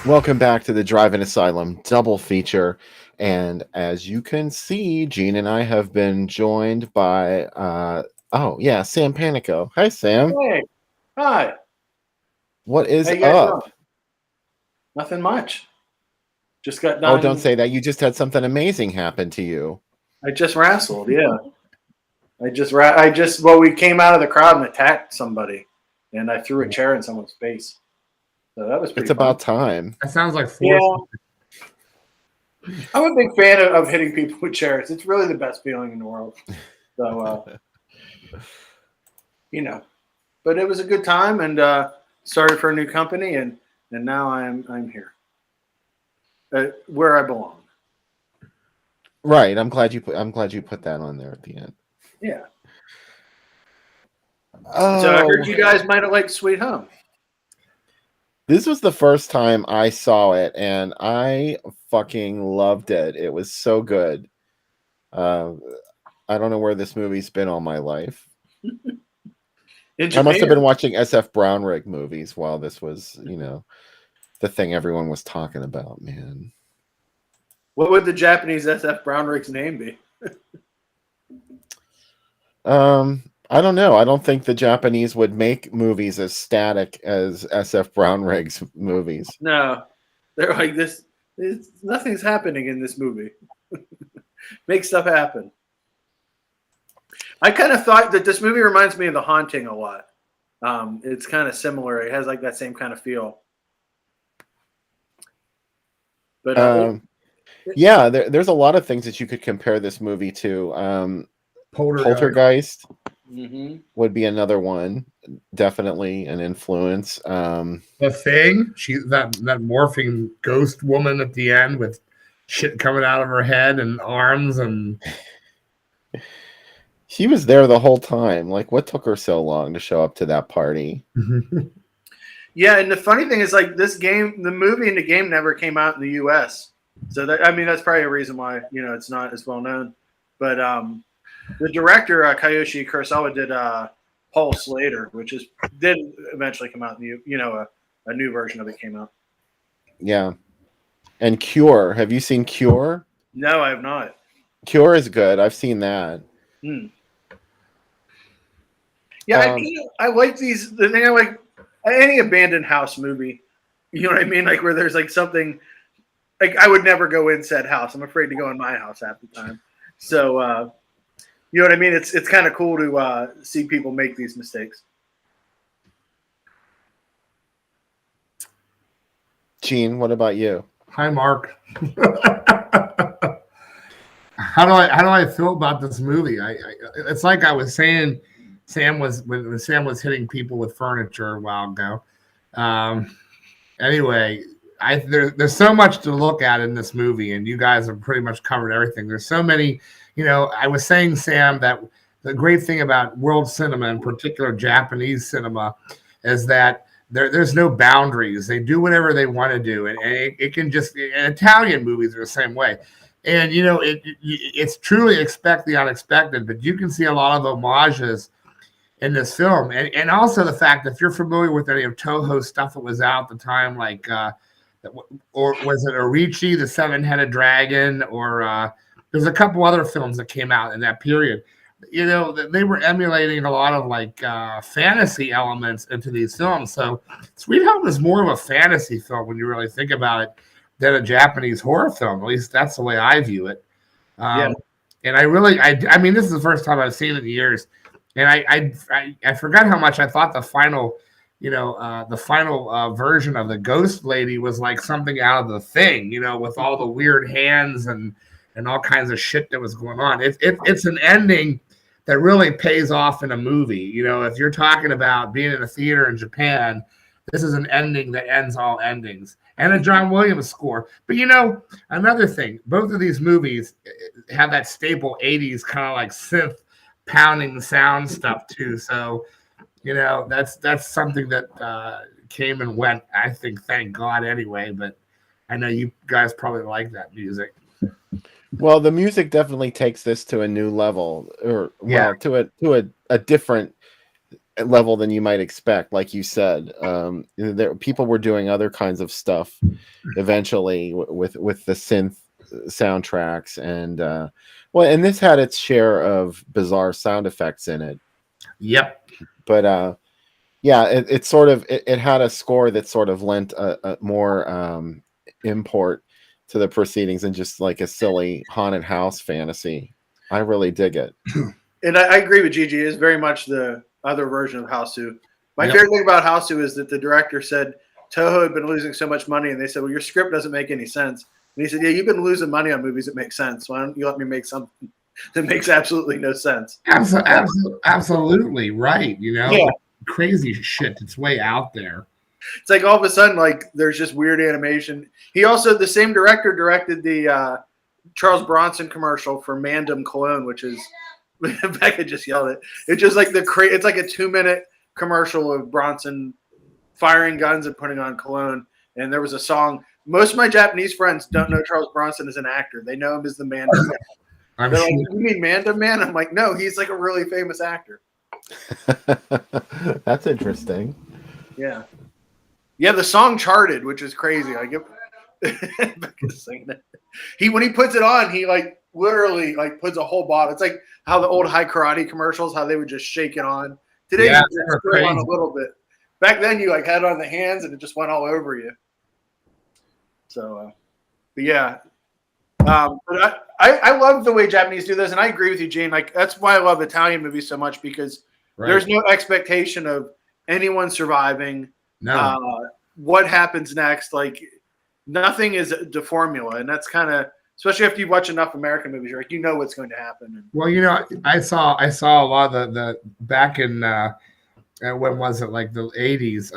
Welcome back to the Drive-In Asylum double feature. And as you can see, Gene and I have been joined by, Sam Panico. Hi, Sam. Hey, hi. What How is you guys doing? up? Nothing much. Just got Oh, don't done. say that. You just had something amazing happen to you. I just wrestled. Yeah, I just. We came out of the crowd and attacked somebody, and I threw a chair in someone's face. So that was It's pretty fun. about time. That sounds like force. Yeah, I'm a big fan of hitting people with chairs. It's really the best feeling in the world. So, you know, but it was a good time, and started for a new company, and now I'm here, where I belong. Right. I'm glad you put that on there at the end. Yeah. So I heard Oh, you guys might have liked Sweet Home. this was the first time I saw it, and I fucking loved it. It was so good. Uh, I don't know where this movie's been all my life. In I must have Japan. been watching SF Brownrigg movies while this was, the thing everyone was talking about, man. What would the Japanese SF Brownrigg's name be? I don't know. I don't think the Japanese would make movies as static as SF Brownrigg's movies. No, they're like this. Nothing's happening in this movie. Make stuff happen. I kind of thought that this movie reminds me of The Haunting a lot. It's kind of similar. It has like that same kind of feel. But Yeah, there's a lot of things that you could compare this movie to. Poltergeist mm-hmm. would be another one, definitely an influence. The Thing, that morphing ghost woman at the end with shit coming out of her head and arms, and she was there the whole time. Like, what took her so long to show up to that party? Yeah, and the funny thing is, like, this game, the movie and the game never came out in the U.S. So that's probably a reason why it's not as well known. But the director Kiyoshi Kurosawa did Paul Slater, which did eventually come out in a new version of it came out. Yeah, and Cure. Have you seen Cure? No, I have not. Cure is good. I've seen that. Yeah, I like these. The thing I like any abandoned house movie. You know what I mean? Like where there's like something. Like I would never go in said house. I'm afraid to go in my house half the time. So you know what I mean? It's kind of cool to see people make these mistakes. Gene, what about you? Hi, Mark. How do I feel about this movie? It's like I was saying, when Sam was hitting people with furniture a while ago. Anyway, there's so much to look at in this movie, and you guys have pretty much covered everything. There's so many, I was saying, Sam, that the great thing about world cinema, in particular Japanese cinema, is that there's no boundaries. They do whatever they want to do, and it can just. And Italian movies are the same way, and it's truly expect the unexpected. But you can see a lot of homages in this film, and also the fact that if you're familiar with any of Toho's stuff that was out at the time, like or was it Orichi, the Seven-Headed Dragon, or there's a couple other films that came out in that period. They were emulating a lot of like fantasy elements into these films. So Sweet Home is more of a fantasy film when you really think about it than a Japanese horror film. At least that's the way I view it. And I mean, this is the first time I've seen it in years. And I forgot how much I thought the final version of the ghost lady was like something out of The Thing, with all the weird hands and all kinds of shit that was going on. It's an ending that really pays off in a movie. If you're talking about being in a theater in Japan, this is an ending that ends all endings. And a John Williams score. But another thing, both of these movies have that staple 80s kind of like synth pounding the sound stuff too. So, that's something that came and went, I think, thank God anyway. But I know you guys probably like that music. Well, the music definitely takes this to a new level, to a different level than you might expect. Like you said, people were doing other kinds of stuff eventually with the synth soundtracks, and and this had its share of bizarre sound effects in it. Yep. But yeah, it sort of it had a score that sort of lent a more import to the proceedings than just like a silly haunted house fantasy. I really dig it. And I agree with Gigi. It's very much the other version of Houseu. My favorite thing about Houseu is that the director said Toho had been losing so much money, and they said, "Well, your script doesn't make any sense." And he said, "Yeah, you've been losing money on movies that make sense. Why don't you let me make something that makes absolutely no sense?" Absolutely right. Yeah. Crazy shit that's way out there. It's like all of a sudden, like there's just weird animation. He also, the same director, directed the Charles Bronson commercial for Mandem Cologne, which is Becca just yelled it. It's just like it's like a 2-minute commercial of Bronson firing guns and putting on cologne. And there was a song. Most of my Japanese friends don't know Charles Bronson as an actor. They know him as the Mandem Man. They're like, "You mean Mandem Man?" I'm like, "No, he's like a really famous actor." That's interesting. Yeah. Yeah, the song charted, which is crazy. I get Becca's singing it. When he puts it on, he like literally like puts a whole bottle. It's like how the old High Karate commercials, how they would just shake it on. Today you just put it on a little bit. Back then you like had it on the hands and it just went all over you. So but yeah. But I love the way Japanese do this, and I agree with you, Gene. Like that's why I love Italian movies so much, because there's no expectation of anyone surviving. No. What happens next? Like nothing is the formula, and that's kind of, especially after you watch enough American movies, you're like, you know what's going to happen. Well, I saw a lot of the back in when was it, like the 80s?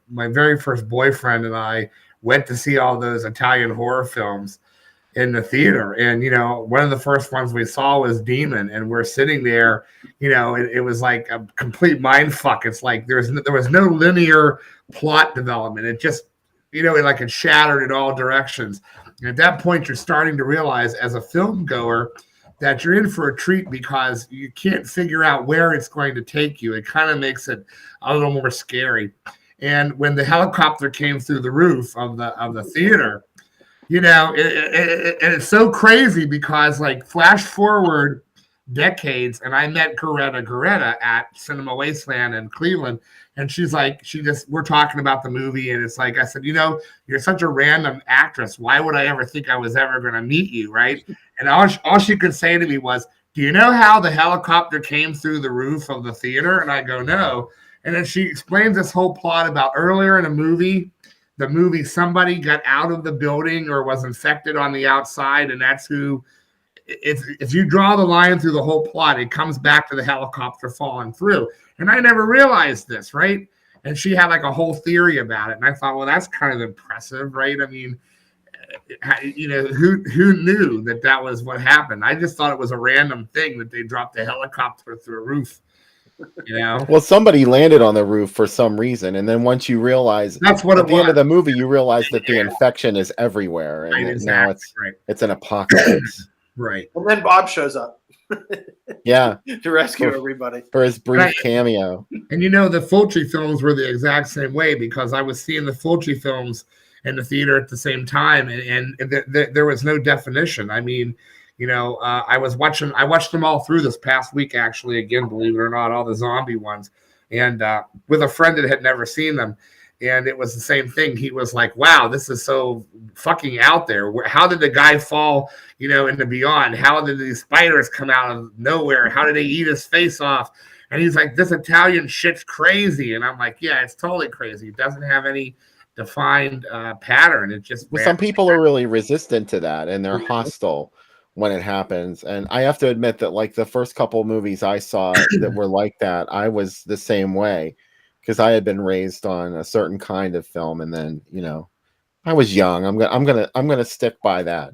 My very first boyfriend and I went to see all those Italian horror films in the theater, and one of the first ones we saw was Demon, and we're sitting there, it was like a complete mind fuck. It's like there was no linear plot development. It just it shattered in all directions. And at that point, you're starting to realize as a film goer that you're in for a treat, because you can't figure out where it's going to take you. It kind of makes it a little more scary. And when the helicopter came through the roof of the theater, it's so crazy, because like flash forward decades, and I met Goretta at Cinema Wasteland in Cleveland, and we're talking about the movie, and it's like, I said, you're such a random actress. Why would I ever think I was ever going to meet you, right? And all she could say to me was, "Do you know how the helicopter came through the roof of the theater?" And I go, "No." And then she explains this whole plot about earlier in the movie somebody got out of the building or was infected on the outside, and that's who. If you draw the line through the whole plot, it comes back to the helicopter falling through. And I never realized this, right? And she had like a whole theory about it, and I thought, well, that's kind of impressive, right? I mean, who knew that was what happened? I just thought it was a random thing that they dropped the helicopter through a roof. Well, somebody landed on the roof for some reason, and then once you realize that's what at the end of the movie, you realize that the infection is everywhere, and now it's an apocalypse. Right. And then Bob shows up. Yeah. To rescue everybody. For his brief cameo. And the Fulci films were the exact same way, because I was seeing the Fulci films in the theater at the same time, and there was no definition. I mean, I watched them all through this past week, actually, again, believe it or not, all the zombie ones, and with a friend that had never seen them. And it was the same thing. He was like, "Wow, this is so fucking out there. How did the guy fall, into Beyond? How did these spiders come out of nowhere? How did they eat his face off?" And he's like, "This Italian shit's crazy." And I'm like, "Yeah, it's totally crazy. It doesn't have any defined pattern. It just..." Well, some people are really resistant to that, and they're hostile when it happens. And I have to admit that, like, the first couple of movies I saw that were like that, I was the same way, because I had been raised on a certain kind of film, and then I was young. I'm gonna stick by that.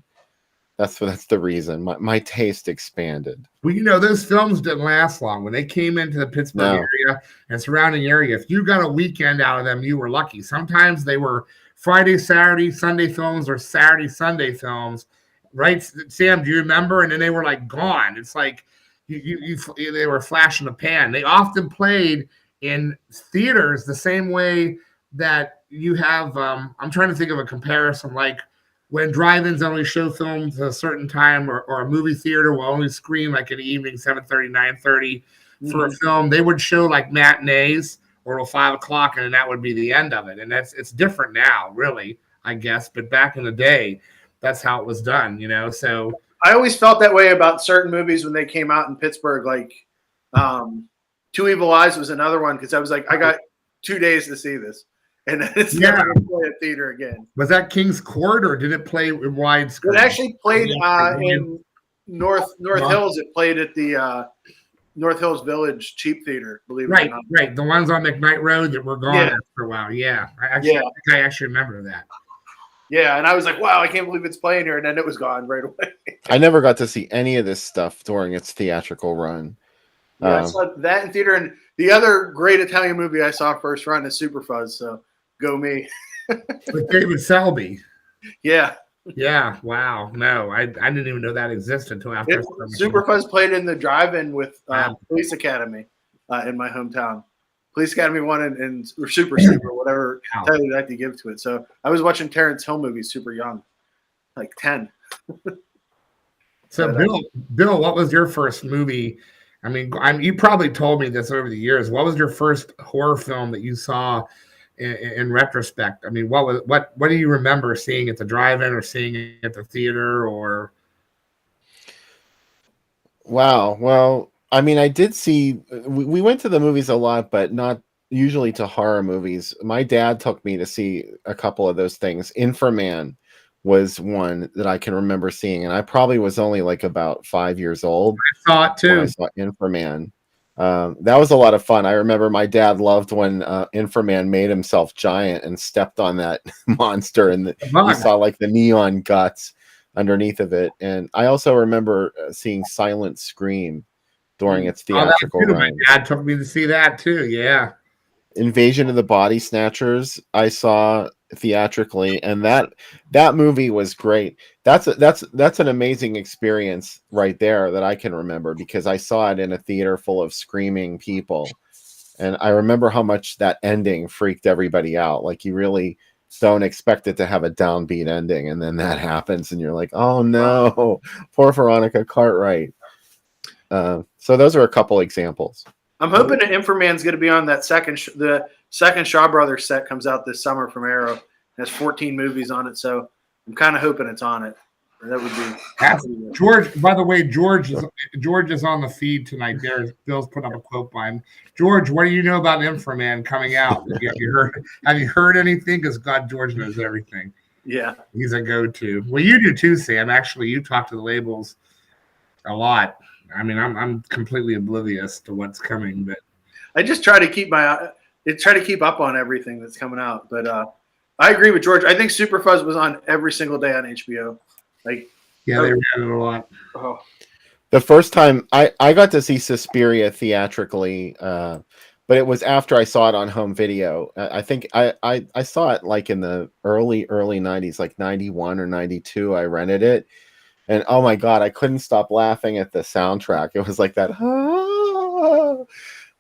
That's the reason my taste expanded. Well, those films didn't last long. When they came into the Pittsburgh area and surrounding area, if you got a weekend out of them, you were lucky. Sometimes they were Friday, Saturday, Sunday films, or Saturday, Sunday films, right? Sam, do you remember? And then they were like gone. It's like, they were flash in the pan. They often played in theaters the same way that you have. I'm trying to think of a comparison, like when drive-ins only show films at a certain time, or a movie theater will only screen like in the evening, 7:30, 9:30 for a film. They would show like matinees or till 5 o'clock, and then that would be the end of it. And it's different now, really, I guess. But back in the day, that's how it was done, So I always felt that way about certain movies when they came out in Pittsburgh. Like, Two Evil Eyes was another one because I was like, I got 2 days to see this, and then it's never going to play at theater again. Was that King's Court, or did it play in widescreen? It actually played in North Hills. It played at the North Hills Village Cheap Theater. Believe it or not. Right. The ones on McKnight Road that were gone after a while. Yeah, I think I actually remember that. Yeah, and I was like, wow, I can't believe it's playing here, and then it was gone right away. I never got to see any of this stuff during its theatrical run. I saw that in theater, and the other great Italian movie I saw first run is Super Fuzz, so go me. With David Selby. Yeah. Yeah, wow. No, I didn't even know that existed until after. Super Fuzz played in the drive-in with Police Academy in my hometown. Police Academy 1 and Super Super, whatever title you'd like to give to it. So I was watching Terrence Hill movies super young, like 10. So Bill, what was your first movie? I mean, you probably told me this over the years. What was your first horror film that you saw in retrospect? I mean, what do you remember seeing at the drive-in or seeing it at the theater or? Wow. Well, I mean, I did see, we went to the movies a lot, but not usually to horror movies. My dad took me to see a couple of those things. Inframan was one that I can remember seeing, and I probably was only like about 5 years old. I saw it too. I saw Inframan. That was a lot of fun. I remember my dad loved when Inframan made himself giant and stepped on that monster, and you saw like the neon guts underneath of it. And I also remember seeing Silent Scream during its theatrical run. My dad took me to see that too. Yeah. Invasion of the Body Snatchers I saw theatrically, and that movie was great. That's an amazing experience right there that I can remember, because I saw it in a theater full of screaming people, and I remember how much that ending freaked everybody out. Like, you really don't expect it to have a downbeat ending, and then that happens and you're like, oh no, poor Veronica Cartwright. So those are a couple examples. I'm hoping that Inframan's going to be on that the second Shaw Brothers set comes out this summer from Arrow. It has 14 movies on it, so I'm kind of hoping it's on it. That would be George. By the way, George is on the feed tonight. Bill's put up a quote by him. George, what do you know about Inframan coming out? Have you heard anything? Because God, George knows everything. Yeah, he's a go-to. Well, you do too, Sam. Actually, you talk to the labels a lot. I mean, I'm completely oblivious to what's coming, but I just try to keep up on everything that's coming out. But I agree with George. I think Super Fuzz was on every single day on HBO. Like, yeah, they ran it a lot. Oh. The first time I got to see Suspiria theatrically, but it was after I saw it on home video. I think I saw it like in the early 90s, like 91 or 92. I rented it. And oh my God, I couldn't stop laughing at the soundtrack. It was like that.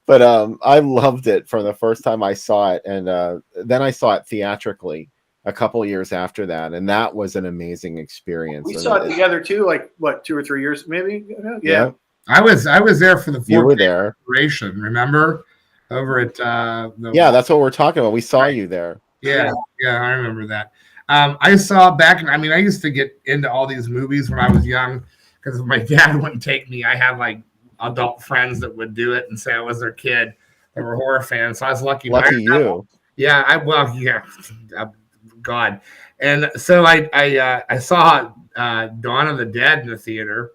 But I loved it from the first time I saw it. And then I saw it theatrically a couple years after that. And that was an amazing experience. We saw it together too, like what, 2 or 3 years, maybe? Yeah. I was there for the you were there. Remember? Over at that's what we're talking about. We saw you there. Yeah, I remember that. I saw back, I used to get into all these movies when I was young because my dad wouldn't take me. I had like adult friends that would do it and say I was their kid. They were horror fans, so I was lucky. Lucky you. Yeah, God. And so I saw Dawn of the Dead in the theater,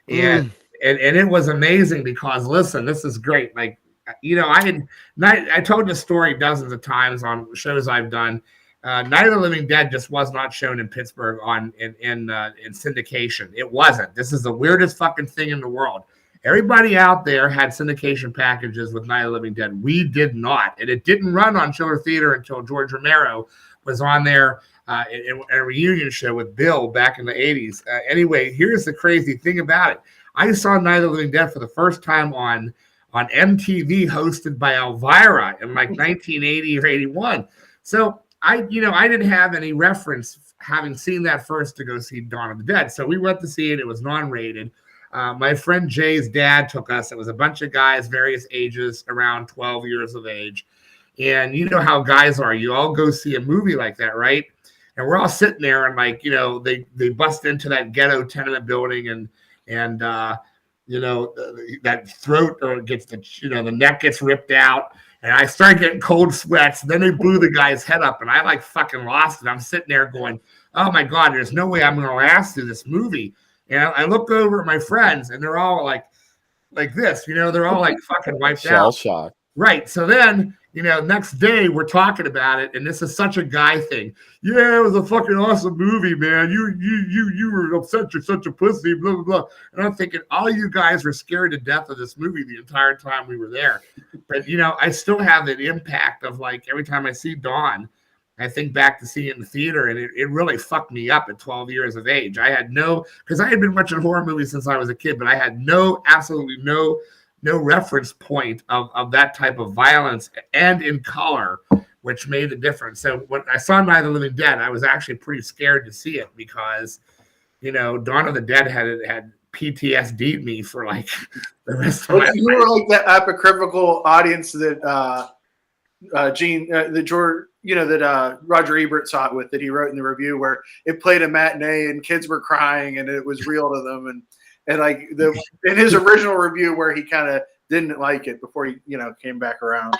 and it was amazing because, listen, this is great. Like, I told the story dozens of times on shows I've done. Night of the Living Dead just was not shown in Pittsburgh in syndication. It wasn't. This is the weirdest fucking thing in the world. Everybody out there had syndication packages with Night of the Living Dead. We did not, and it didn't run on Schiller Theater until George Romero was on there in a reunion show with Bill back in the 80s. Anyway, here's the crazy thing about it. I saw Night of the Living Dead for the first time on MTV, hosted by Elvira in like 1980 or 81. So I didn't have any reference having seen that first to go see Dawn of the Dead. So we went to see it. It was non-rated. My friend Jay's dad took us. It was a bunch of guys, various ages, around 12 years of age. And you know how guys are. You all go see a movie like that, right? And we're all sitting there, and like, they bust into that ghetto tenement building, and that throat gets the neck gets ripped out, and I started getting cold sweats. And then they blew the guy's head up, and I like fucking lost it. I'm sitting there going, "Oh my God, there's no way I'm going to last through this movie." And I look over at my friends, and they're all like this, they're all like fucking wiped Shell out. shock. Right. So then, next day we're talking about it, and this is such a guy thing. Yeah, it was a fucking awesome movie, man. You were upset. You're such a pussy, blah, blah, blah. And I'm thinking, all you guys were scared to death of this movie the entire time we were there. But, I still have that impact of like every time I see Dawn, I think back to seeing it in the theater, and it really fucked me up at 12 years of age. Because I had been watching horror movies since I was a kid, but I had absolutely no reference point of that type of violence and in color, which made a difference. So when I saw Night of the Living Dead, I was actually pretty scared to see it because, Dawn of the Dead had PTSD'd me for like the rest of my life. You were like that apocryphal audience that Roger Ebert saw it with, that he wrote in the review, where it played a matinee and kids were crying and it was real to them. And like in his original review, where he kind of didn't like it before he came back around.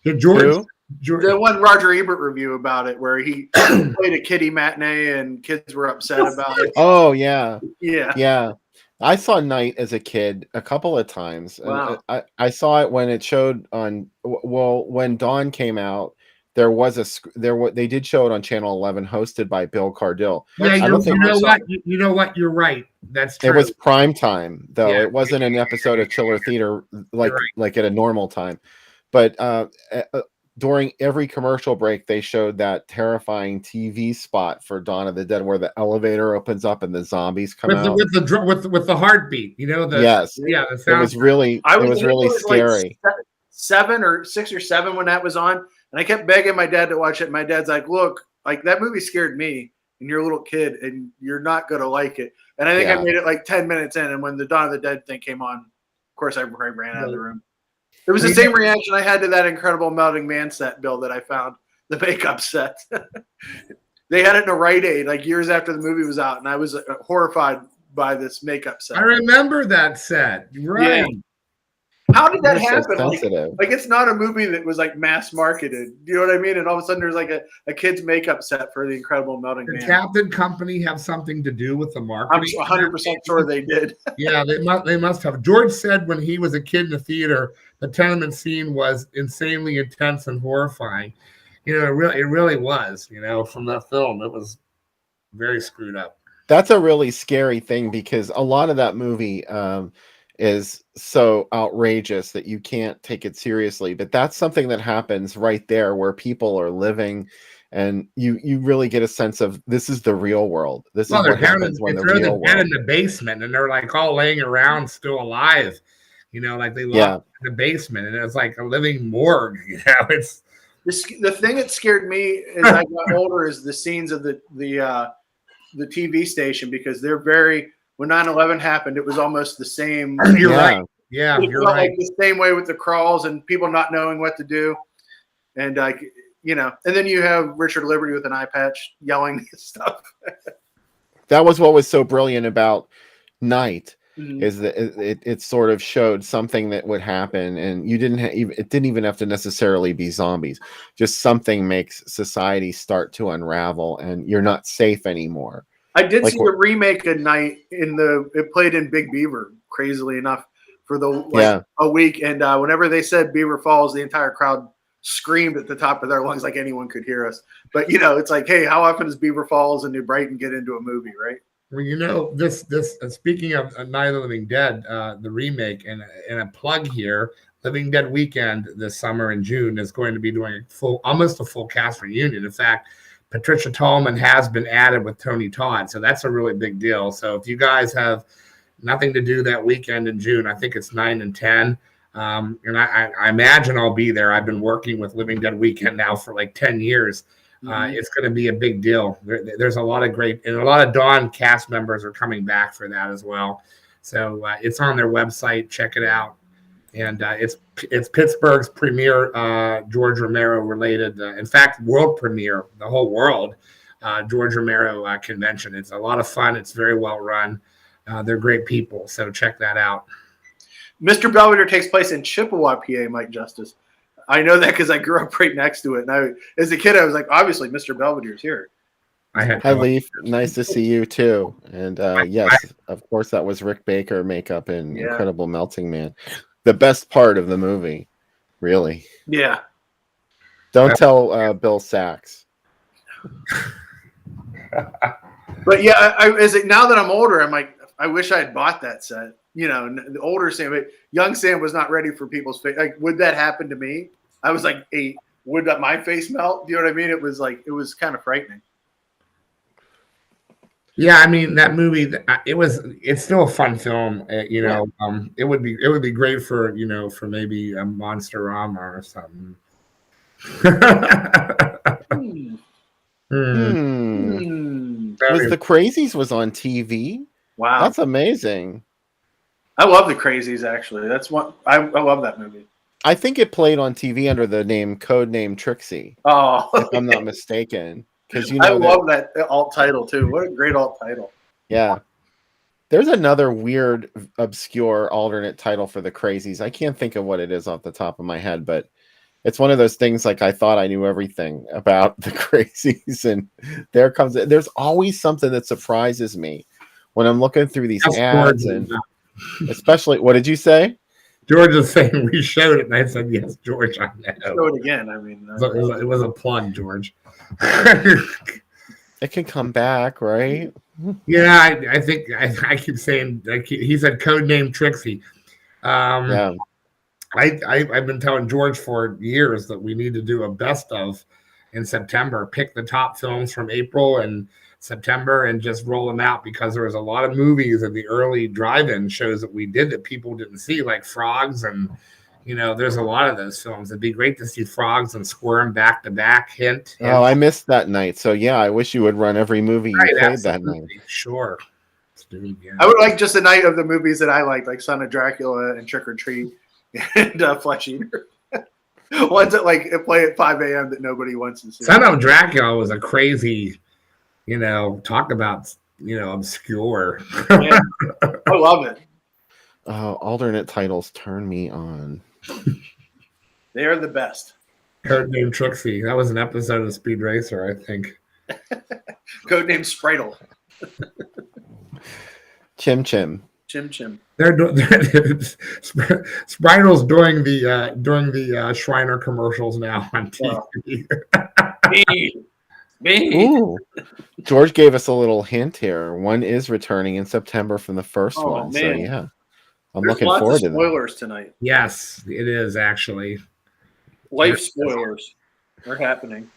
Yeah, George, the one Roger Ebert review about it, where he played a kiddie matinee and kids were upset about it. Oh yeah. Yeah. I saw Night as a kid a couple of times. Wow. I saw it when it showed on. Well, when Dawn came out, they did show it on Channel 11, hosted by Bill Cardille. Yeah, you know what? You're right. That's true. It was prime time, though. Yeah. It wasn't an episode of Chiller Theater like at a normal time. But during every commercial break, they showed that terrifying TV spot for Dawn of the Dead, where the elevator opens up and the zombies come out with the heartbeat. Yes, yeah. The sound. It was really scary. Like 6 or 7 when that was on, and I kept begging my dad to watch it. My dad's like, "Look, like that movie scared me, and you're a little kid, and you're not gonna like it." And I think I made it like 10 minutes in, and when the Dawn of the Dead thing came on, of course I ran out of the room. It was the same reaction I had to that Incredible Melting Man set, Bill, that I found, the makeup set. They had it in a Rite Aid like years after the movie was out, and I was horrified by this makeup set. I remember that set. Right. Yeah. How did that happen? So like it's not a movie that was like mass marketed. You know what I mean? And all of a sudden there's like a kid's makeup set for the Incredible Melting Man. Did Captain Company have something to do with the marketing? I'm 100% sure they did. Yeah, they must have. George said when he was a kid in the theater, the tenement scene was insanely intense and horrifying. It really was. From that film, it was very screwed up. That's a really scary thing, because a lot of that movie is so outrageous that you can't take it seriously. But that's something that happens right there, where people are living, and you really get a sense of this is the real world. This is what happens when the real world. In the basement, and they're like all laying around still alive. Like they locked in the basement, and it's like a living morgue. It's the thing that scared me as I got older is the scenes of the TV station, because they're very. When 9/11 happened, it was almost the same. You're right. Yeah, you're right. Like the same way with the crawls and people not knowing what to do, and and then you have Richard Liberty with an eye patch yelling stuff. That was what was so brilliant about Night, is that it sort of showed something that would happen, and you it didn't even have to necessarily be zombies. Just something makes society start to unravel, and you're not safe anymore. I did see the remake of Night it played in Big Beaver, crazily enough, for a week. And whenever they said Beaver Falls, the entire crowd screamed at the top of their lungs like anyone could hear us. But it's like, hey, how often does Beaver Falls and New Brighton get into a movie, right? Well, this speaking of Night of the Living Dead, the remake, and a plug here, Living Dead Weekend this summer in June is going to be doing almost a full cast reunion. In fact, Patricia Tallman has been added with Tony Todd, so that's a really big deal. So if you guys have nothing to do that weekend in June. I think it's 9 and 10. And I imagine I'll be there. I've been working with Living Dead Weekend now for like 10 years. It's going to be a big deal. There's a lot of great, and a lot of Dawn cast members are coming back for that as well. So it's on their website. Check it out. And it's Pittsburgh's premier George Romero related, in fact, world premiere, the whole world George Romero convention. It's a lot of fun. It's very well run. They're great people. So check that out. Mr. Belvedere takes place in Chippewa, PA, Mike Justice. I know that because I grew up right next to it. And as a kid, I was like, obviously, Mr. Belvedere's here. Hi, Leaf. Nice to see you, too. And yes, of course, that was Rick Baker makeup in Incredible Melting Man. The best part of the movie, really. Yeah. Don't tell Bill Sachs. But yeah, now that I'm older, I'm like, I wish I had bought that set. You know, the older Sam, but young Sam was not ready for people's face. Like, would that happen to me? I was like 8. Would my face melt? Do you know what I mean? It was kind of frightening. Yeah, I mean that movie. It's still a fun film. You know, it would be great for for maybe a Monster-Rama or something. Was The Crazies was on TV? Wow, that's amazing. I love The Crazies. Actually, that's one I love that movie. I think it played on TV under the code name Trixie. Oh, if I'm not mistaken. Because I love that alt title too. What a great alt title! Yeah, there's another weird, obscure alternate title for The Crazies. I can't think of what it is off the top of my head, but it's one of those things like I thought I knew everything about The Crazies, and there's always something that surprises me when I'm looking through these ads, and especially, what did you say? George is saying we showed it, and I said, yes, George, I know. Show it again. I mean, it was a plug, George. It can come back, right? Yeah, I think I keep saying, he said codename Trixie. Yeah. I've been telling George for years that we need to do a best of in September. Pick the top films from April and September and just roll them out, because there was a lot of movies in the early drive-in shows that we did that people didn't see, like Frogs, and there's a lot of those films. It'd be great to see Frogs and Squirm back to back. Hint. Oh, I missed that night. So yeah, I wish you would run every movie you played that night. Sure. Let's do it again. I would like just a night of the movies that I like Son of Dracula and Trick or Treat and Flesh Eater. Ones that play at 5 a.m. that nobody wants to see. Son of Dracula was a crazy, talk about, obscure. Yeah. I love it. Alternate titles turn me on. They are the best. Codename Trixie. That was an episode of Speed Racer, I think. Codename Spritle. Chim Chim. Chim Chim. Spritel's doing the Shriner commercials now on TV. Ooh. George gave us a little hint here. One is returning in September from the first one. Man. So yeah, There's looking forward to spoilers tonight. Yes, it is actually. Life spoilers are happening.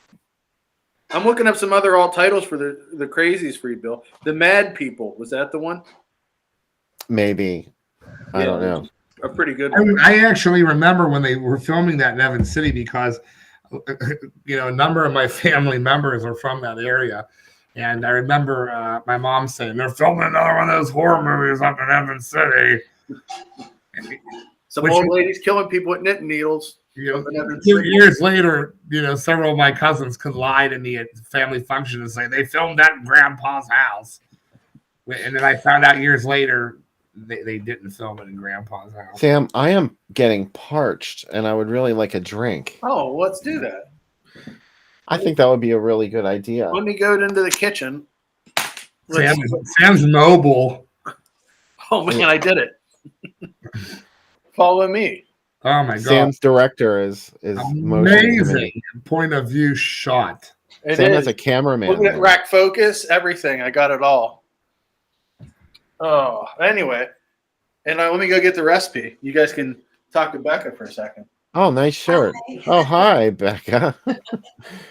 I'm looking up some other alt titles for the Crazies for you, Bill. The Mad People, was that the one? Maybe. I don't know. A pretty good one. I actually remember when they were filming that in Evans City, because a number of my family members are from that area. And I remember my mom saying, they're filming another one of those horror movies up in Evans City. Some old ladies killing people with knitting needles. 2 years later, several of my cousins could lie to me at family function and say they filmed that in Grandpa's house. And then I found out years later they didn't film it in Grandpa's house. Sam, I am getting parched, and I would really like a drink. Oh, let's do that. I think that would be a really good idea. Let me go into the kitchen. Sam's mobile. Oh, man, I did it. Follow me. Oh, my God. Sam's director is amazing point of view shot. Sam has a cameraman. Look at rack focus, everything. I got it all. Oh, anyway. And let me go get the recipe. You guys can talk to Becca for a second. Oh, nice shirt. Hi. Oh, hi, Becca.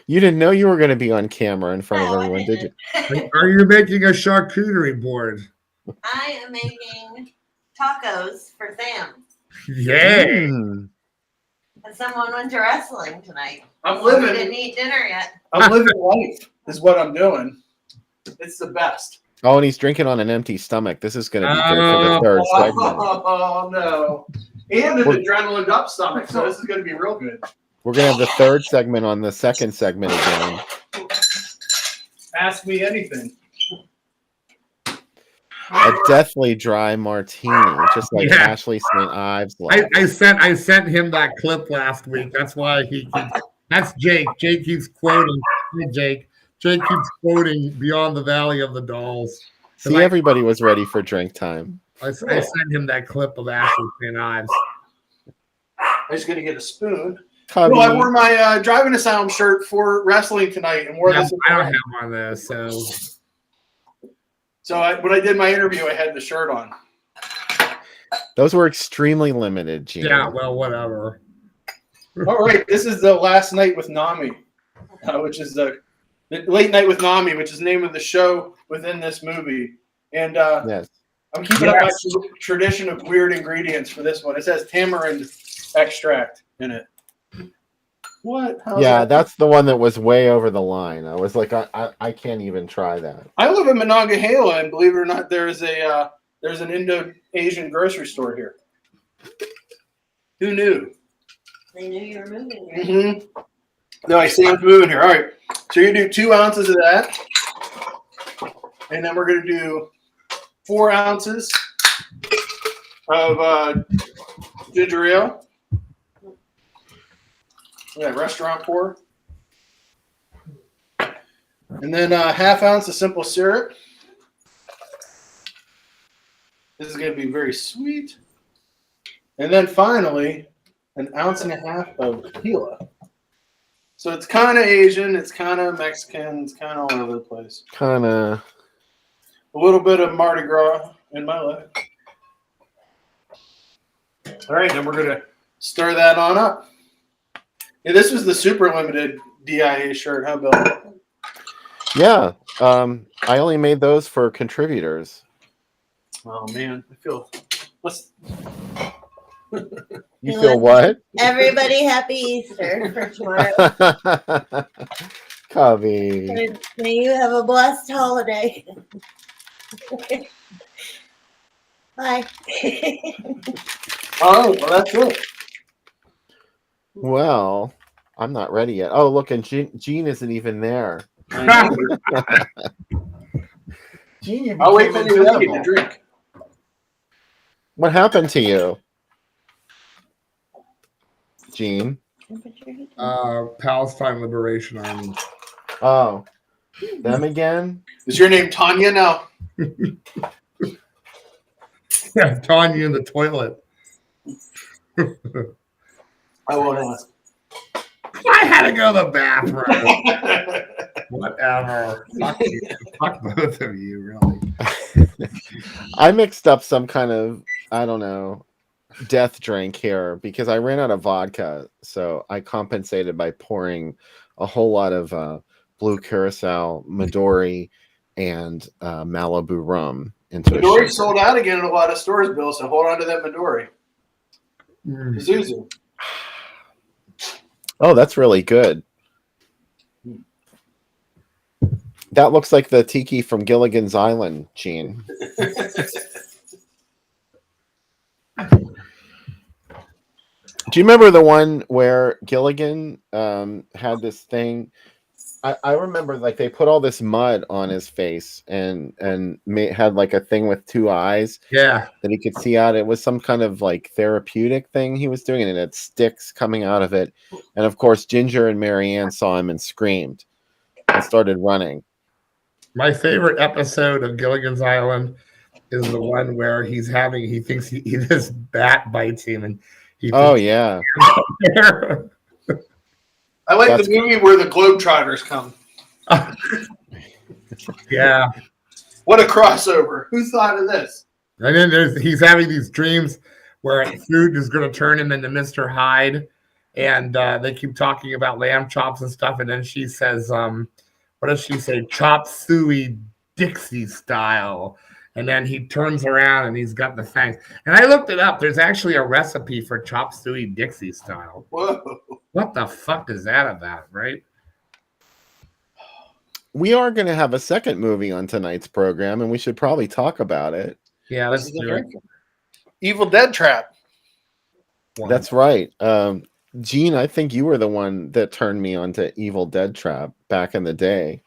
You didn't know you were going to be on camera in front of everyone, did you? Are you making a charcuterie board? I am making tacos for Sam. Yay! Mm. And someone went to wrestling tonight. I'm So we living. didn't eat dinner yet. I'm living life. Is what I'm doing. It's the best. Oh, and he's drinking on an empty stomach. This is going to be good for the third segment. Oh no! And an adrenaline up stomach, so this is going to be real good. We're going to have the third segment on the second segment again. Ask me anything. A deathly dry martini, just like Yeah. Ashley St. Ives. I sent him that clip last week. That's why he keeps. That's Jake. Jake keeps quoting. Hey, Jake. Jake keeps quoting "Beyond the Valley of the Dolls." See, everybody was ready for drink time. I sent him that clip of Ashley St. Ives. I'm just going to get a spoon. Cubby. No, I wore my driving asylum shirt for wrestling tonight, and wore Yeah, this. I don't have one of those, so. So when I did my interview, I had the shirt on. Those were extremely limited, Gene. Yeah, well, whatever. All right, this is the last night with Nami, which is the late night with Nami, which is the name of the show within this movie. And Yes. I'm keeping up my tradition of weird ingredients for this one. It says tamarind extract in it. What? How's Yeah, that? that's the one that was way over the line. I was like, I can't even try that. I live in Monongahela, and believe it or not, there's an Indo-Asian grocery store here. Who knew? They knew you were moving. Mm-hmm. No, I see I'm moving here. All right, so you're gonna do 2 ounces of that, and then we're gonna do 4 ounces of ginger ale. Yeah, restaurant pour. And then a half ounce of simple syrup. This is going to be very sweet. And then finally, an ounce and a half of tequila. So it's kind of Asian, it's kind of Mexican, it's kind of all over the place. Kind of. A little bit of Mardi Gras in my life. All right, then we're going to stir that on up. Yeah, this was the super limited DIA shirt. How about it? Yeah. I only made those for contributors. Oh man, I feel. Let's. You feel what? Everybody, happy Easter for tomorrow. Cubby. May you have a blessed holiday. Bye. Oh, well, that's it. Well, I'm not ready yet. Oh, look, and Gene isn't even there. Gene, I'll wait till you're ready to drink. What happened to you, Gene? Palestine Liberation Army. Oh, them again? Is your name Tanya now? Yeah, Tanya in the toilet. I won't ask. I had to go to the bathroom. Whatever. Fuck you. Fuck both of you, really. I mixed up some kind of, I don't know, death drink here because I ran out of vodka. So I compensated by pouring a whole lot of blue curacao, Midori, and Malibu rum into Midori a sold out again in a lot of stores, Bill, so hold on to that Midori. Zuzu. Oh, that's really good. That looks like the tiki from Gilligan's Island, Gene. Do you remember the one where Gilligan had this thing? I remember like they put all this mud on his face and had like a thing with 2 eyes. Yeah. That he could see out. It was some kind of like therapeutic thing he was doing, and it had sticks coming out of it. And of course, Ginger and Marianne saw him and screamed and started running. My favorite episode of Gilligan's Island is the one where he thinks this bat bites him, and he. Oh yeah. I like the movie where the Globetrotters come. Yeah. What a crossover. Who thought of this? And then he's having these dreams where food is going to turn him into Mr. Hyde. And they keep talking about lamb chops and stuff. And then she says, what does she say? Chop suey Dixie style. and then he turns around and he's got the fangs. And I looked it up. There's actually a recipe for chop suey Dixie style. Whoa. What the fuck is that about, right? We are going to have a second movie on tonight's program, and we should probably talk about it. Yeah, let's do it. Evil Dead Trap. That's right. Gene, I think you were the one that turned me on to Evil Dead Trap back in the day.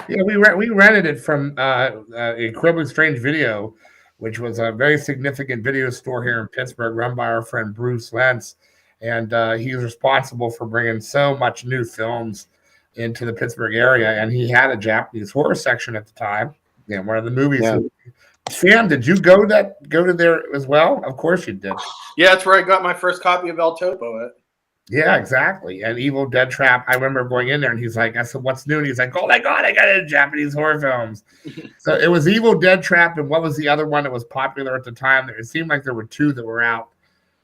Yeah, we rented it from Incredibly Strange Video, which was a very significant video store here in Pittsburgh, run by our friend Bruce Lentz, and he was responsible for bringing so much new films into the Pittsburgh area. And he had a Japanese horror section at the time. Yeah, one of the movies. Yeah. Sam, did you go to there as well? Of course you did. Yeah, that's where I got my first copy of El Topo at. Yeah, exactly. And Evil Dead Trap, I remember going in there and he's like, I said, what's new? And he's like, oh my God, I got into Japanese horror films. So it was Evil Dead Trap, and what was the other one that was popular at the time? It seemed like there were two that were out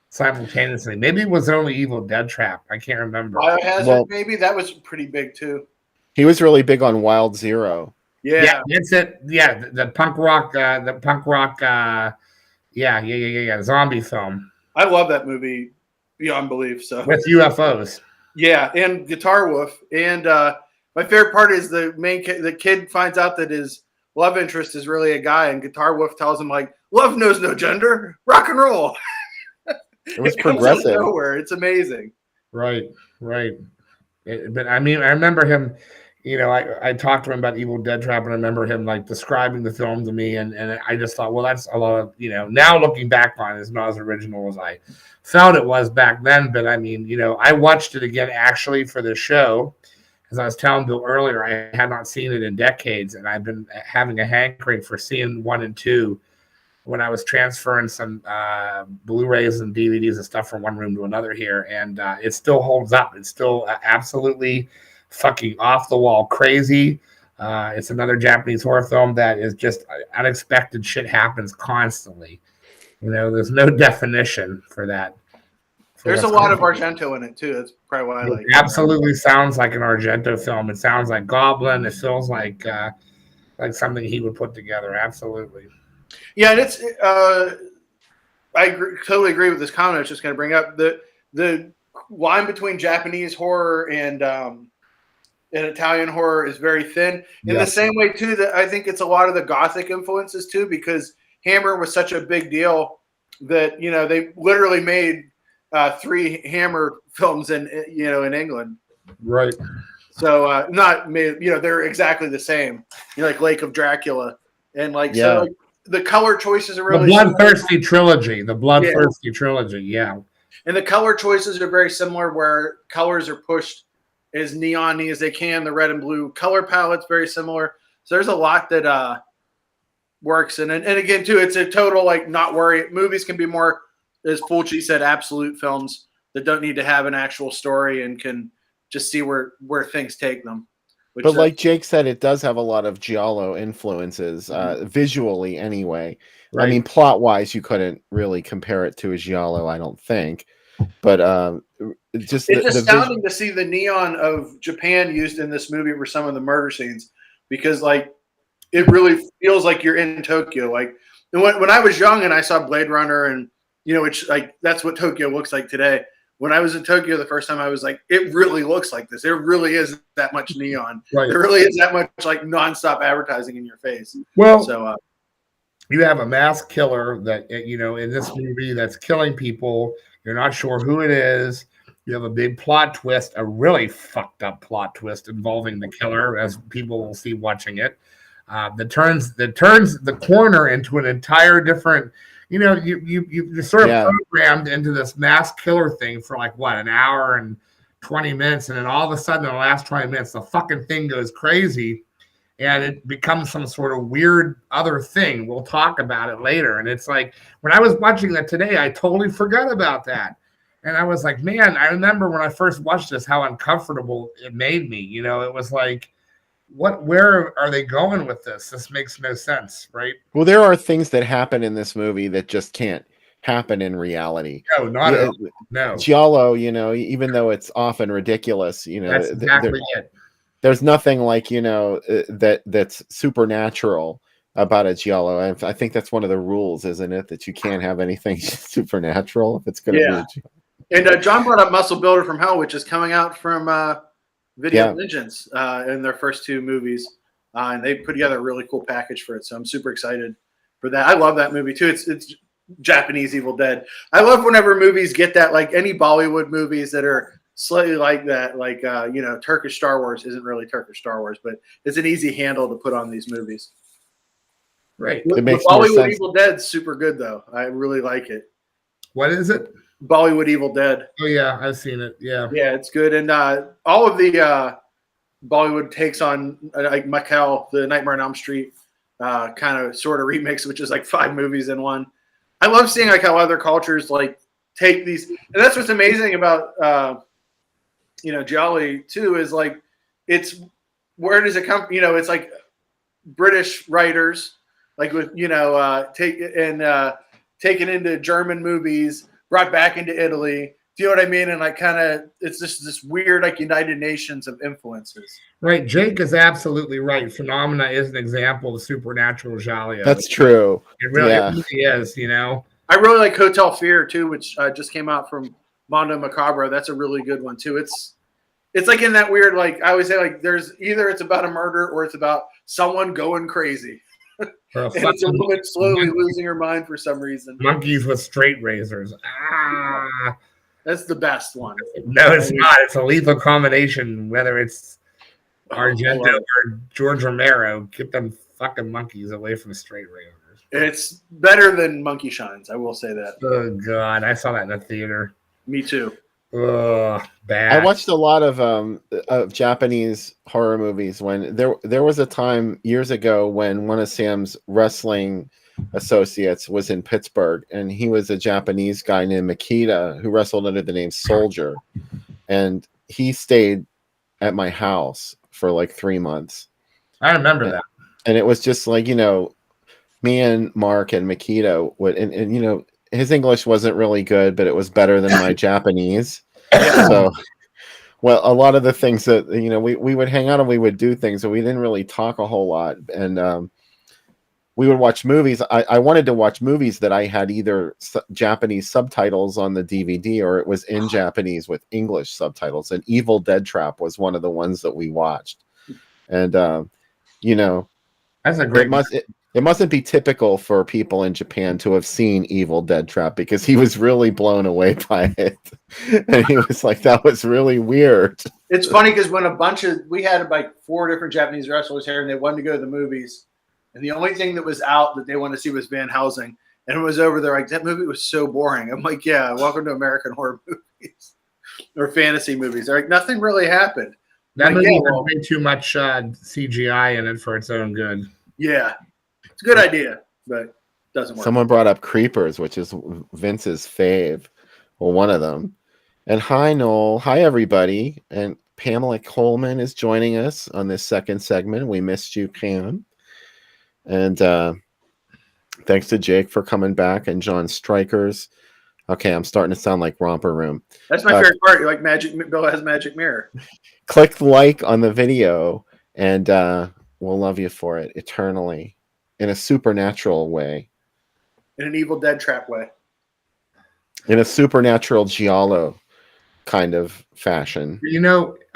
simultaneously. Maybe it was only Evil Dead Trap. I can't remember. Biohazard, maybe? That was pretty big too. He was really big on Wild Zero. Yeah, that's it. Yeah, the punk rock, zombie film. I love that movie beyond belief. So with UFOs. Yeah, and Guitar Wolf. And my favorite part is the kid finds out that his love interest is really a guy, and Guitar Wolf tells him, like, love knows no gender, rock and roll. It was progressive. Comes out of nowhere. It's amazing. Right. But I mean, I remember him, you know, I talked to him about Evil Dead Trap, and I remember him like describing the film to me, and I just thought, well, that's a lot of, you know, now looking back on it, it's not as original as I felt it was back then. But I mean, you know, I watched it again actually for the show. As I was telling Bill earlier, I had not seen it in decades, and I've been having a hankering for seeing 1 and 2 when I was transferring some Blu-rays and DVDs and stuff from one room to another here, and it still holds up. It's still absolutely fucking off the wall crazy. It's another Japanese horror film that is just unexpected shit happens constantly. You know, there's no definition for that. There's a lot of Argento in it too. That's probably what I like. It absolutely sounds like an Argento film. It sounds like Goblin. It feels like something he would put together. Absolutely. Yeah, and it's totally agree with this comment I was just going to bring up. The line between Japanese horror and Italian horror is very thin. In the same way too that I think it's a lot of the Gothic influences too, because Hammer was such a big deal that, you know, they literally made 3 Hammer films in England. Right. So not made, you know, they're exactly the same. You know, like Lake of Dracula and like so. Like, the color choices are really the Bloodthirsty trilogy. The Bloodthirsty trilogy, yeah. And the color choices are very similar, where colors are pushed as neon-y as they can. The red and blue color palette's very similar. So there's a lot that works. And again, too, it's a total like not worry. Movies can be more, as Fulci said, absolute films that don't need to have an actual story and can just see where things take them. But like Jake said, it does have a lot of giallo influences, visually anyway. Right. I mean, plot-wise, you couldn't really compare it to a giallo, I don't think. But it's astounding to see the neon of Japan used in this movie for some of the murder scenes, because like it really feels like you're in Tokyo. Like when I was young and I saw Blade Runner, and you know, which like that's what Tokyo looks like today. When I was in Tokyo the first time, I was like, it really looks like this. There really is that much neon. Right. There really is that much like nonstop advertising in your face. Well, so you have a mass killer that, you know, in this movie that's killing people. You're not sure who it is. You have a big plot twist, a really fucked up plot twist involving the killer, as people will see watching it. That turns the corner into an entire different. You know, you're sort of programmed into this mass killer thing for like what, an hour and 20 minutes, and then all of a sudden in the last 20 minutes the fucking thing goes crazy and it becomes some sort of weird other thing. We'll talk about it later. And it's like when I was watching that today, I totally forgot about that. And I was like, man, I remember when I first watched this how uncomfortable it made me. You know, it was like, where are they going with this? This makes no sense, right? Well, there are things that happen in this movie that just can't happen in reality. No, not at all. No. Giallo, you know, even though it's often ridiculous, you know, that's exactly it. There's nothing like, you know, that's supernatural about a giallo. I think that's one of the rules, isn't it? That you can't have anything supernatural if it's going to be a giallo. And John brought up Muscle Builder from Hell, which is coming out from Video Vengeance in their first 2 movies. And they put together a really cool package for it. So I'm super excited for that. I love that movie too. It's Japanese Evil Dead. I love whenever movies get that, like any Bollywood movies that are slightly like that, like Turkish Star Wars isn't really Turkish Star Wars, but it's an easy handle to put on these movies. Right. It makes more Bollywood sense. Evil Dead's super good though. I really like it. What is it? Bollywood Evil Dead. Oh yeah, I've seen it. Yeah. Yeah, it's good. And all of the Bollywood takes on like Michael, the Nightmare on Elm Street kind of sort of remix, which is like 5 movies in one. I love seeing like how other cultures like take these, and that's what's amazing about Jolly too, is like it's where does it come? It's like British writers like with taken into German movies, brought back into Italy. Do you know what I mean? And like kind of it's just this weird like United Nations of influences. Right. Jake is absolutely right. Phenomena is an example of supernatural giallo. That's true. It really is, I really like Hotel Fear too, which just came out from Mondo Macabro. That's a really good one too. It's like in that weird, like I always say, like there's either it's about a murder or it's about someone going crazy. And it's a woman slowly losing her mind for some reason. Monkeys with straight razors. Ah. That's the best one. No, it's not. It's a lethal combination, whether it's Argento or George Romero. Get them fucking monkeys away from straight razors. It's better than Monkey Shines, I will say that. Oh, God. I saw that in the theater. Me too. Ugh, bad. I watched a lot of Japanese horror movies when there was a time years ago when one of Sam's wrestling associates was in Pittsburgh, and he was a Japanese guy named Makita who wrestled under the name Soldier, and he stayed at my house for like 3 months. I remember that. And it was just like, me and Mark and Makita would, and his English wasn't really good, but it was better than my Japanese. So, well, a lot of the things that, we would hang out and we would do things, and we didn't really talk a whole lot. And we would watch movies. I wanted to watch movies that I had either Japanese subtitles on the DVD or it was in Japanese with English subtitles. And Evil Dead Trap was one of the ones that we watched. And, that's a great it mustn't be typical for people in Japan to have seen Evil Dead Trap because he was really blown away by it. And he was like, that was really weird. It's funny because when we had like 4 different Japanese wrestlers here and they wanted to go to the movies. And the only thing that was out that they wanted to see was Van Helsing. And it was over there like, that movie was so boring. I'm like, yeah, welcome to American horror movies or fantasy movies. They're like, nothing really happened. That like, movie had way too much CGI in it for its own good. Yeah. It's a good idea, but doesn't work. Someone brought up Creepers, which is Vince's fave. Well, one of them. And hi, Noel. Hi, everybody. And Pamela Coleman is joining us on this second segment. We missed you, Pam. And thanks to Jake for coming back and John Strikers. Okay, I'm starting to sound like Romper Room. That's my favorite part. You're like Bill has Magic Mirror. Click like on the video, and we'll love you for it eternally in a supernatural way. In an Evil Dead Trap way. In a supernatural giallo kind of fashion.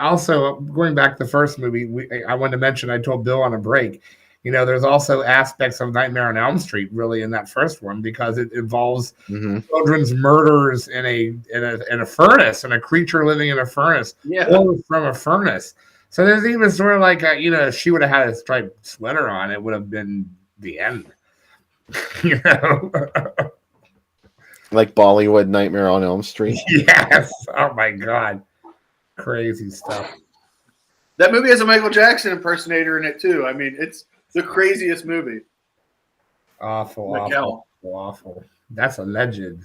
Also, going back to the first movie, I wanted to mention, I told Bill on a break, there's also aspects of Nightmare on Elm Street really in that first one because it involves children's murders in a furnace and a creature living in a furnace, or from a furnace. So there's even sort of like if she would have had a striped sweater on, it would have been the end. Like Bollywood Nightmare on Elm Street. Yes. Oh my God. Crazy stuff. That movie has a Michael Jackson impersonator in it too. I mean, it's the craziest movie. Awful. That's a legend.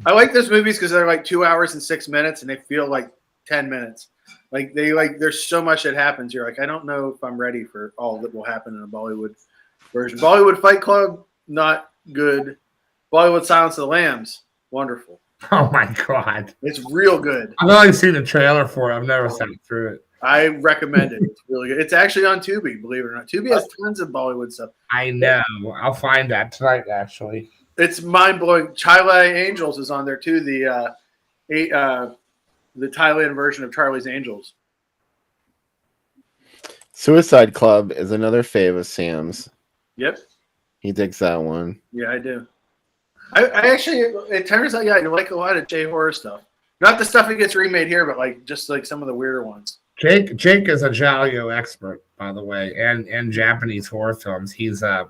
I like those movies because they're like 2 hours and 6 minutes and they feel like 10 minutes. Like there's so much that happens. You're like, I don't know if I'm ready for all that will happen in a Bollywood version. Bollywood Fight Club, not good. Bollywood Silence of the Lambs, wonderful. Oh my God. It's real good. I've only seen the trailer for it. I've never sat through it. I recommend it. It's really good. It's actually on Tubi, believe it or not. Tubi has tons of Bollywood stuff. I know. I'll find that tonight, actually. It's mind blowing. Charlie Angels is on there too. The Thailand version of Charlie's Angels. Suicide Club is another fave of Sam's. Yep. He digs that one. Yeah, I do. I actually, it turns out, yeah, I like a lot of J horror stuff. Not the stuff that gets remade here, but like just like some of the weirder ones. Jake is a Jalio expert, by the way, and Japanese horror films. He's a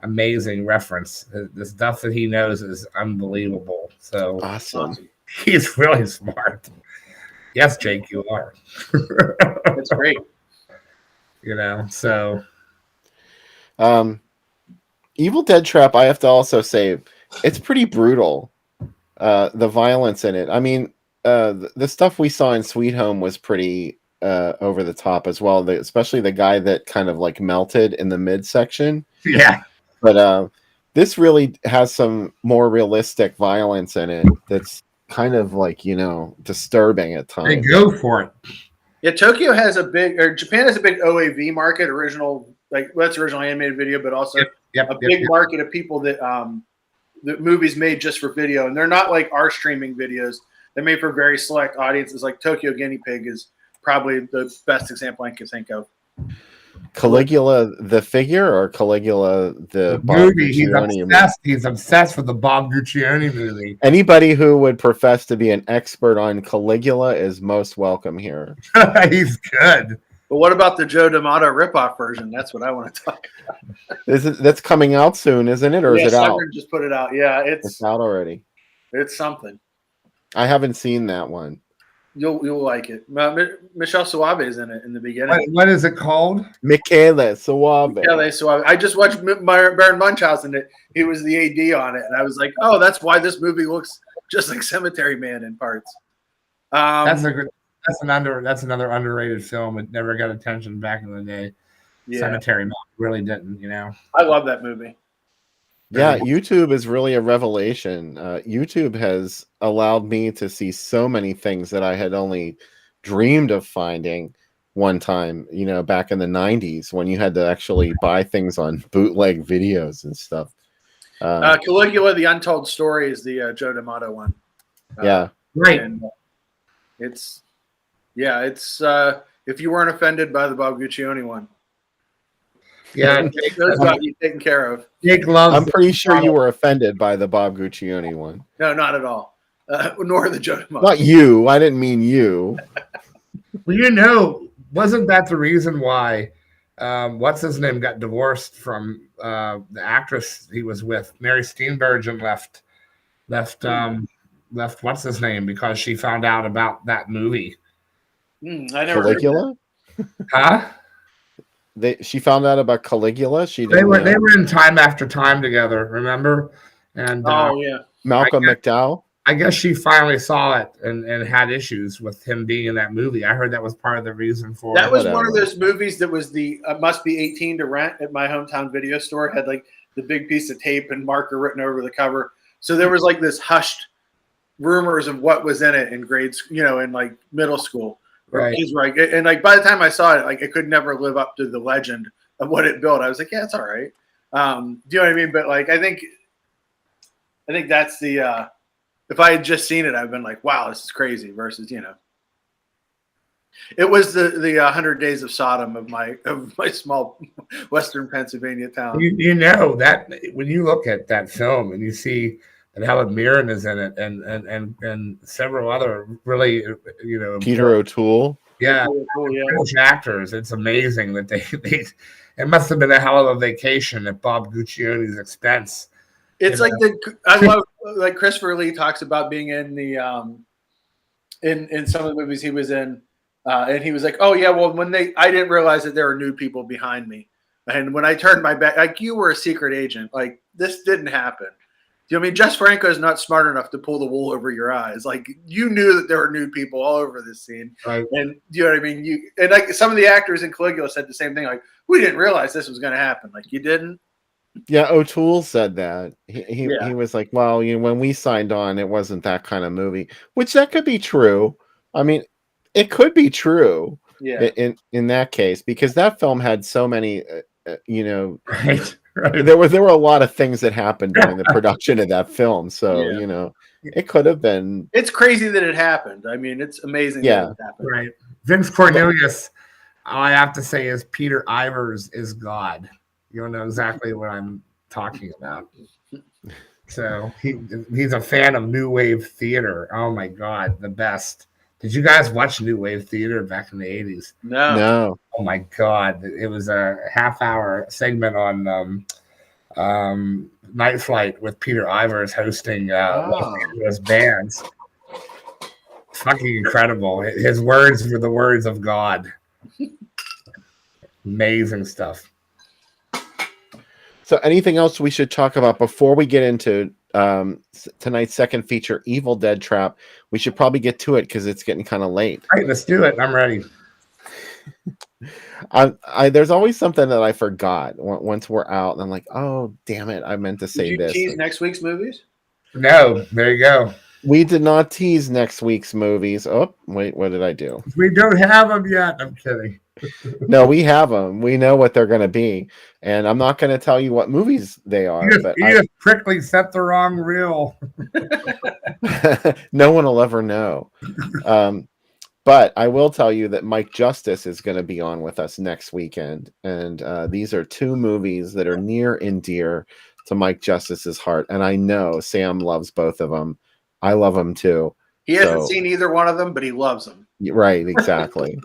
amazing reference. The stuff that he knows is unbelievable. So Awesome. he's really smart. Yes, Jake, you are. That's great. You know, so Evil Dead Trap, I have to also say, it's pretty brutal. The violence in it. I mean, the stuff we saw in Sweet Home was pretty over the top as well. Especially the guy that kind of like melted in the midsection. yeah. But this really has some more realistic violence in it. That's kind of like, disturbing at They times. go for it. Yeah, Japan has a big OAV market, that's original animated video, but also Yep. a big market of people that the movies made just for video, and they're not like our streaming videos. They're made for very select audiences. Like Tokyo Guinea Pig is probably the best example I can think of. Caligula the figure or Caligula the Bob movie. Guccione He's obsessed with the Bob Guccione movie. Anybody who would profess to be an expert on Caligula is most welcome here. He's good. But what about the Joe D'Amato ripoff version? That's what I want to talk about. That's coming out soon, isn't it? Or is it out? Severn just put it out. Yeah, It's out already. it's something. I haven't seen that one. You'll like it. Michelle Suave is in it in the beginning. What is it called? Michele Suave. Yeah, Suave. I just watched Baron Munchausen. He was the AD on it, and I was like, oh, that's why this movie looks just like Cemetery Man in parts. That's another underrated film. It never got attention back in the day. Yeah. Cemetery Man really didn't, I love that movie. Yeah, YouTube is really a revelation. YouTube has allowed me to see so many things that I had only dreamed of finding one time, back in the 90s when you had to actually buy things on bootleg videos and stuff. Caligula, The Untold Story is the Joe D'Amato one. Yeah. Right. And it's if you weren't offended by the Bob Guccione one. Yeah. Those got you taken care of. Jake loves I'm pretty sure you were offended by the Bob Guccione one. No, not at all. Nor the Joe D'Amato. Not you. I didn't mean you. Well, wasn't that the reason why what's his name got divorced from the actress he was with? Mary Steenburgen left what's his name because she found out about that movie. I never Caligula? Huh? She found out about Caligula. They were in Time After Time together, remember? And yeah. Malcolm McDowell. I guess she finally saw it and had issues with him being in that movie. I heard that was part of the reason for that it. was one of those movies that was the must be 18 to rent at my hometown video store. It had like the big piece of tape and marker written over the cover. So there was like this hushed rumors of what was in it in grades, in like middle school. Right. And like by the time I saw it, like it could never live up to the legend of what it built. I was like, yeah, it's all right. Do you know what I mean? But like I think that's the if I had just seen it, I've been like, wow, this is crazy versus, it was the 100 Days of Sodom of my small Western Pennsylvania town. You know that when you look at that film and you see that Helen Mirren is in it and several other really, Peter O'Toole. Yeah, Cool, yeah. British actors. It's amazing that they it must have been a hell of a vacation at Bob Guccione's expense. It's like I love like Christopher Lee talks about being in the in some of the movies he was in, and he was like, oh yeah, well I didn't realize that there were new people behind me, and when I turned my back, like you were a secret agent, like this didn't happen. Do you know what I mean? Jess Franco is not smart enough to pull the wool over your eyes. Like you knew that there were new people all over this scene, Right. And do you know what I mean? And like some of the actors in Caligula said the same thing. Like we didn't realize this was going to happen. Like you didn't. Yeah, O'Toole said that. He was like, well, when we signed on, it wasn't that kind of movie, which that could be true. I mean, it could be true, Yeah. in that case, because that film had so many, Right. there were a lot of things that happened during the production of that film. So Yeah. it could have been. It's crazy that it happened. I mean, it's amazing that it happened. Right. Vince Cornelius, all I have to say is Peter Ivers is God. You'll know exactly what I'm talking about. So he's a fan of New Wave theater. Oh my God, the best. Did you guys watch New Wave theater back in the 80s? No. Oh my God. It was a half-hour segment on Night Flight with Peter Ivers hosting those bands. Fucking incredible. His words were the words of God. Amazing stuff. So anything else we should talk about before we get into tonight's second feature, Evil Dead Trap? We should probably get to it because it's getting kind of late. All right, let's do it. I'm ready. There's always something that I forgot once we're out, and I'm like, oh damn it, I meant to say Did you this. tease next week's movies? No, there you go. We did not tease next week's movies. Oh wait, what did I do? We don't have them yet. I'm kidding. No, we have them. We know what they're going to be, and I'm not going to tell you what movies they are. You just prickly set the wrong reel. No one will ever know. But I will tell you that Mike Justice is going to be on with us next weekend, and these are two movies that are near and dear to Mike Justice's heart, and I know Sam loves both of them. I love them too. He hasn't seen either one of them, but he loves them. Right, exactly.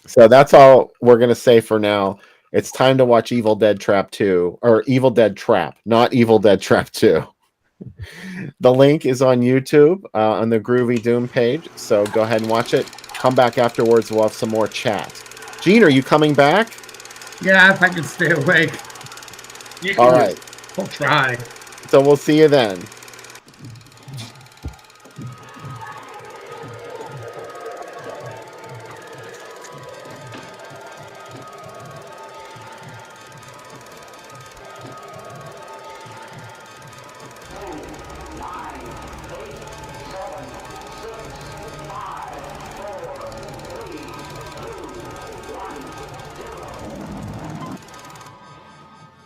So that's all we're going to say for now. It's time to watch Evil Dead Trap 2, or Evil Dead Trap, not Evil Dead Trap 2. The link is on YouTube on the Groovy Doom page, so go ahead and watch it. Come back afterwards. We'll have some more chat. Gene, are you coming back? Yeah, if I can stay awake. All right. We'll try. So we'll see you then.